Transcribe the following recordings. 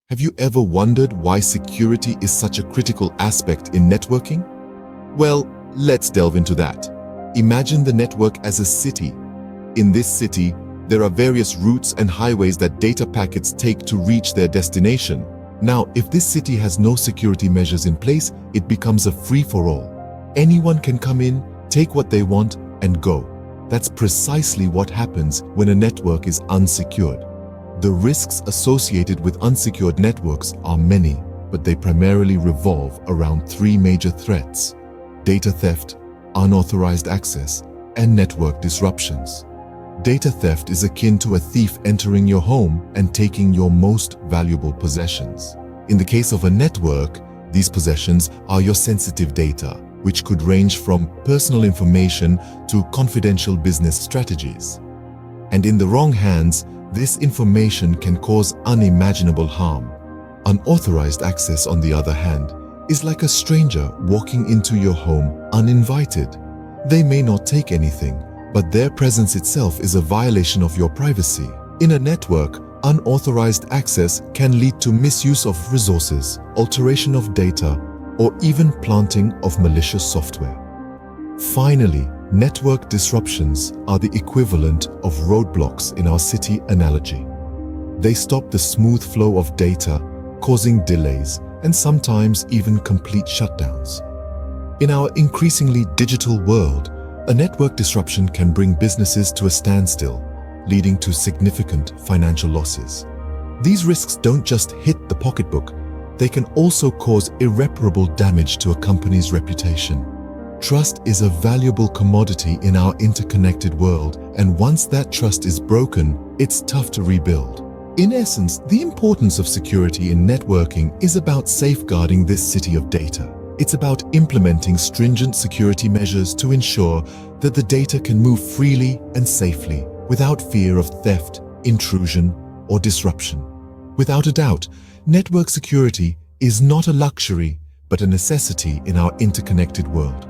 Have you ever wondered why security is such a critical aspect in networking? Well, let's delve into that. Imagine the network as a city. In this city, there are various routes and highways that data packets take to reach their destination. Now, if this city has no security measures in place, it becomes a free-for-all. Anyone can come in, take what they want, and go. That's precisely what happens when a network is unsecured. The risks associated with unsecured networks are many, but they primarily revolve around three major threats: data theft, unauthorized access, and network disruptions. Data theft is akin to a thief entering your home and taking your most valuable possessions. In the case of a network, these possessions are your sensitive data, which could range from personal information to confidential business strategies. And in the wrong hands, this information can cause unimaginable harm. Unauthorized access, on the other hand, is like a stranger walking into your home uninvited. They may not take anything, but their presence itself is a violation of your privacy. In a network, unauthorized access can lead to misuse of resources, alteration of data, or even planting of malicious software. Finally, network disruptions are the equivalent of roadblocks in our city analogy. They stop the smooth flow of data, causing delays and sometimes even complete shutdowns. In our increasingly digital world, a network disruption can bring businesses to a standstill, leading to significant financial losses. These risks don't just hit the pocketbook, they can also cause irreparable damage to a company's reputation. Trust is a valuable commodity in our interconnected world, and once that trust is broken, it's tough to rebuild. In essence, the importance of security in networking is about safeguarding this city of data. It's about implementing stringent security measures to ensure that the data can move freely and safely without fear of theft, intrusion, or disruption. Without a doubt, network security is not a luxury, but a necessity in our interconnected world.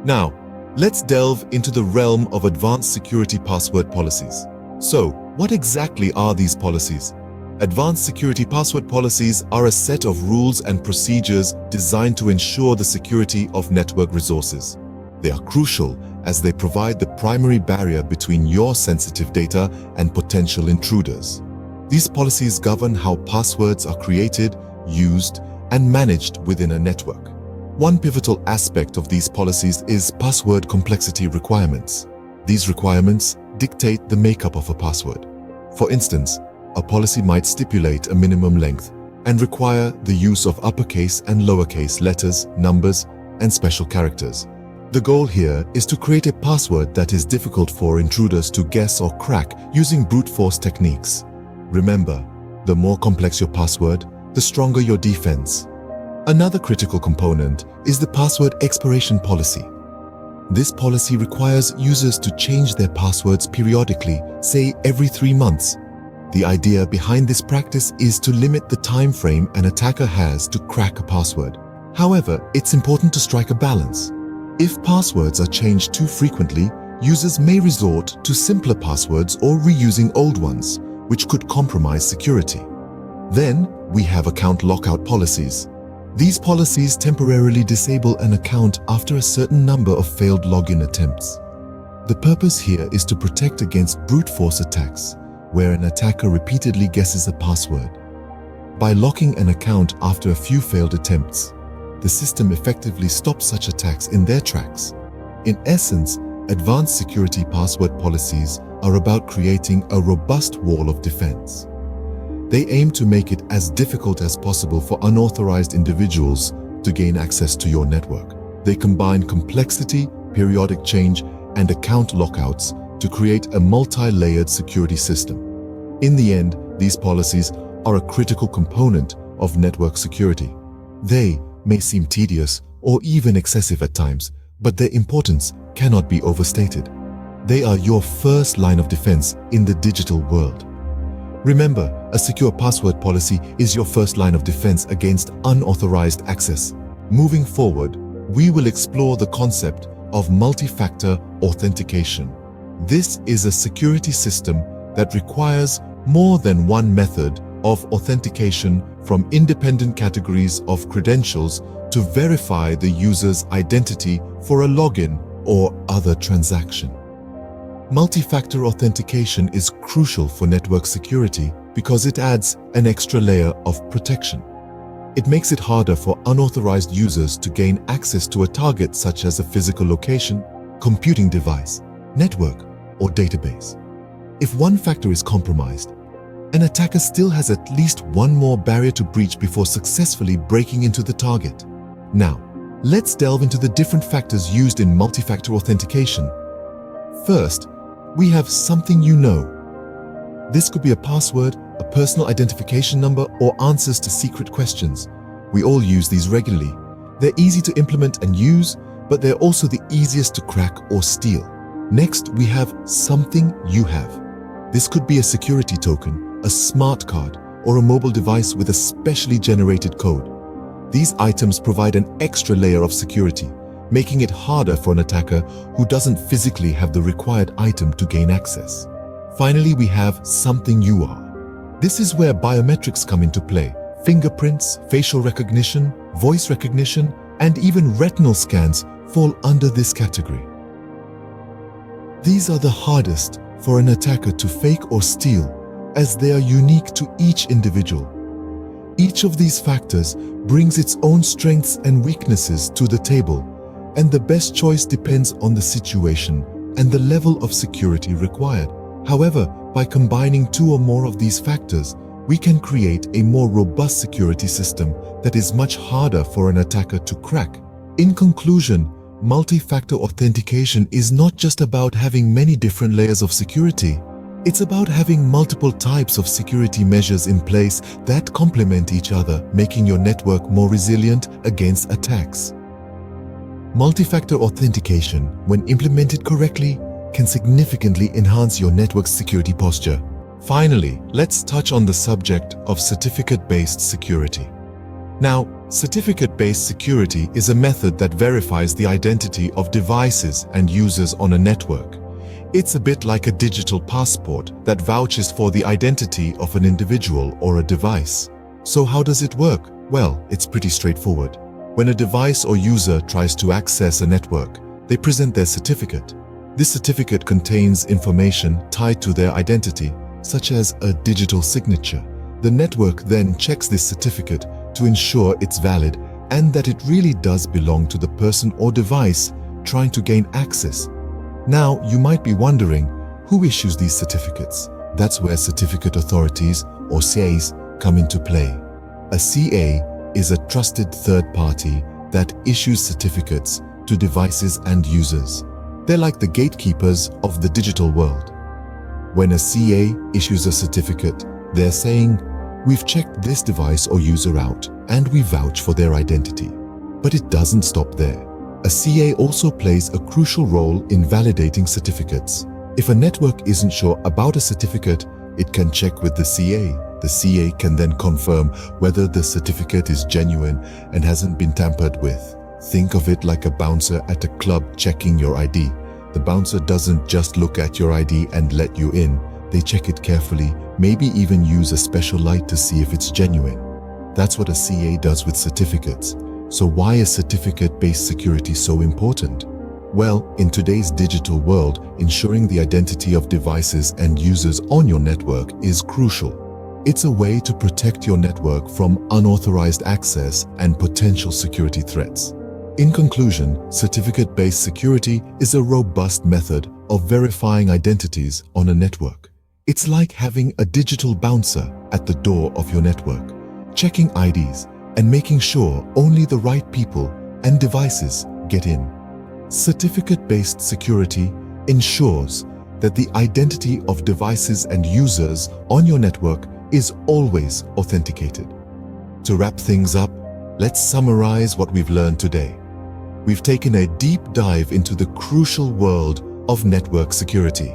Now, let's delve into the realm of advanced security password policies. So, what exactly are these policies? Advanced security password policies are a set of rules and procedures designed to ensure the security of network resources. They are crucial as they provide the primary barrier between your sensitive data and potential intruders. These policies govern how passwords are created, used, and managed within a network. One pivotal aspect of these policies is password complexity requirements. These requirements dictate the makeup of a password. For instance, a policy might stipulate a minimum length and require the use of uppercase and lowercase letters, numbers, and special characters. The goal here is to create a password that is difficult for intruders to guess or crack using brute force techniques. Remember, the more complex your password, the stronger your defense. Another critical component is the password expiration policy. This policy requires users to change their passwords periodically, say every 3 months. The idea behind this practice is to limit the time frame an attacker has to crack a password. However, it's important to strike a balance. If passwords are changed too frequently, users may resort to simpler passwords or reusing old ones, which could compromise security. Then, we have account lockout policies. These policies temporarily disable an account after a certain number of failed login attempts. The purpose here is to protect against brute force attacks, where an attacker repeatedly guesses a password. By locking an account after a few failed attempts, the system effectively stops such attacks in their tracks. In essence, advanced security password policies are about creating a robust wall of defense. They aim to make it as difficult as possible for unauthorized individuals to gain access to your network. They combine complexity, periodic change, and account lockouts to create a multi-layered security system. In the end, these policies are a critical component of network security. They may seem tedious or even excessive at times, but their importance cannot be overstated. They are your first line of defense in the digital world. Remember, a secure password policy is your first line of defense against unauthorized access. Moving forward, we will explore the concept of multi-factor authentication. This is a security system that requires more than one method of authentication from independent categories of credentials to verify the user's identity for a login or other transaction. Multi-factor authentication is crucial for network security because it adds an extra layer of protection. It makes it harder for unauthorized users to gain access to a target such as a physical location, computing device, network, or database. If one factor is compromised, an attacker still has at least one more barrier to breach before successfully breaking into the target. Now, let's delve into the different factors used in multi-factor authentication. First, we have something you know. This could be a password, a personal identification number, or answers to secret questions. We all use these regularly. They're easy to implement and use, but they're also the easiest to crack or steal. Next, we have something you have. This could be a security token, a smart card, or a mobile device with a specially generated code. These items provide an extra layer of security, making it harder for an attacker who doesn't physically have the required item to gain access. Finally, we have something you are. This is where biometrics come into play. Fingerprints, facial recognition, voice recognition, and even retinal scans fall under this category. These are the hardest for an attacker to fake or steal, as they are unique to each individual. Each of these factors brings its own strengths and weaknesses to the table, and the best choice depends on the situation and the level of security required. However, by combining two or more of these factors, we can create a more robust security system that is much harder for an attacker to crack. In conclusion, multi-factor authentication is not just about having many different layers of security. It's about having multiple types of security measures in place that complement each other, making your network more resilient against attacks. Multi-factor authentication, when implemented correctly, can significantly enhance your network's security posture. Finally, let's touch on the subject of certificate-based security. Now, certificate-based security is a method that verifies the identity of devices and users on a network. It's a bit like a digital passport that vouches for the identity of an individual or a device. So how does it work? Well, it's pretty straightforward. When a device or user tries to access a network, they present their certificate. This certificate contains information tied to their identity, such as a digital signature. The network then checks this certificate to ensure it's valid and that it really does belong to the person or device trying to gain access. Now, you might be wondering, who issues these certificates? That's where certificate authorities, or CAs, come into play. A CA is a trusted third party that issues certificates to devices and users. They're like the gatekeepers of the digital world. When a CA issues a certificate, they're saying, "We've checked this device or user out, and we vouch for their identity." But it doesn't stop there. A CA also plays a crucial role in validating certificates. If a network isn't sure about a certificate, it can check with the CA. The CA can then confirm whether the certificate is genuine and hasn't been tampered with. Think of it like a bouncer at a club checking your ID. The bouncer doesn't just look at your ID and let you in. They check it carefully, maybe even use a special light to see if it's genuine. That's what a CA does with certificates. So why is certificate-based security so important? Well, in today's digital world, ensuring the identity of devices and users on your network is crucial. It's a way to protect your network from unauthorized access and potential security threats. In conclusion, certificate-based security is a robust method of verifying identities on a network. It's like having a digital bouncer at the door of your network, checking IDs and making sure only the right people and devices get in. Certificate-based security ensures that the identity of devices and users on your network is always authenticated. To wrap things up, let's summarize what we've learned today. We've taken a deep dive into the crucial world of network security.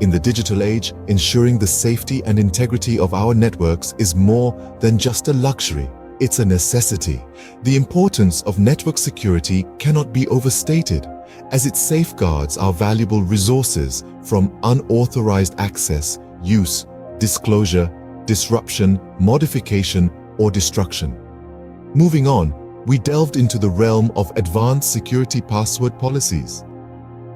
In the digital age, ensuring the safety and integrity of our networks is more than just a luxury. It's a necessity. The importance of network security cannot be overstated, as it safeguards our valuable resources from unauthorized access, use, disclosure, disruption, modification, or destruction. Moving on, we delved into the realm of advanced security password policies.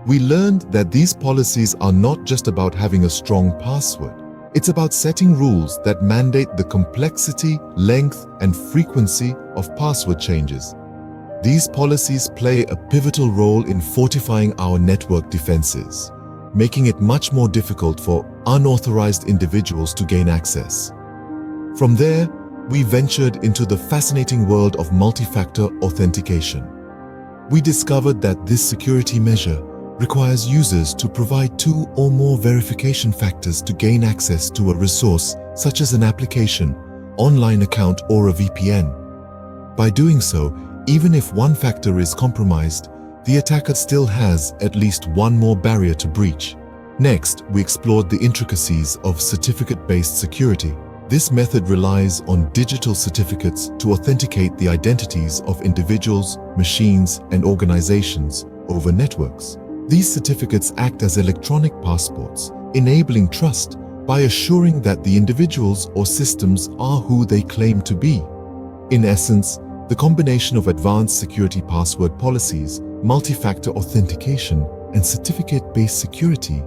We learned that these policies are not just about having a strong password. It's about setting rules that mandate the complexity, length, and frequency of password changes. These policies play a pivotal role in fortifying our network defenses, making it much more difficult for unauthorized individuals to gain access. From there, we ventured into the fascinating world of multi-factor authentication. We discovered that this security measure requires users to provide 2 or more verification factors to gain access to a resource, such as an application, online account, or a VPN. By doing so, even if one factor is compromised, the attacker still has at least one more barrier to breach. Next, we explored the intricacies of certificate-based security. This method relies on digital certificates to authenticate the identities of individuals, machines, and organizations over networks. These certificates act as electronic passports, enabling trust by assuring that the individuals or systems are who they claim to be. In essence, the combination of advanced security password policies, multi-factor authentication, and certificate-based security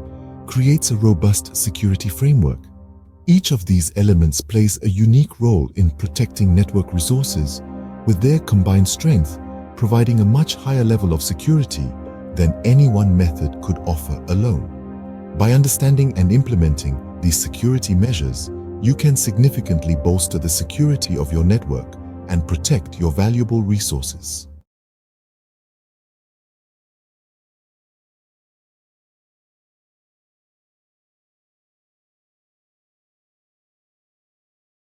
creates a robust security framework. Each of these elements plays a unique role in protecting network resources, with their combined strength providing a much higher level of security than any one method could offer alone. By understanding and implementing these security measures, you can significantly bolster the security of your network and protect your valuable resources.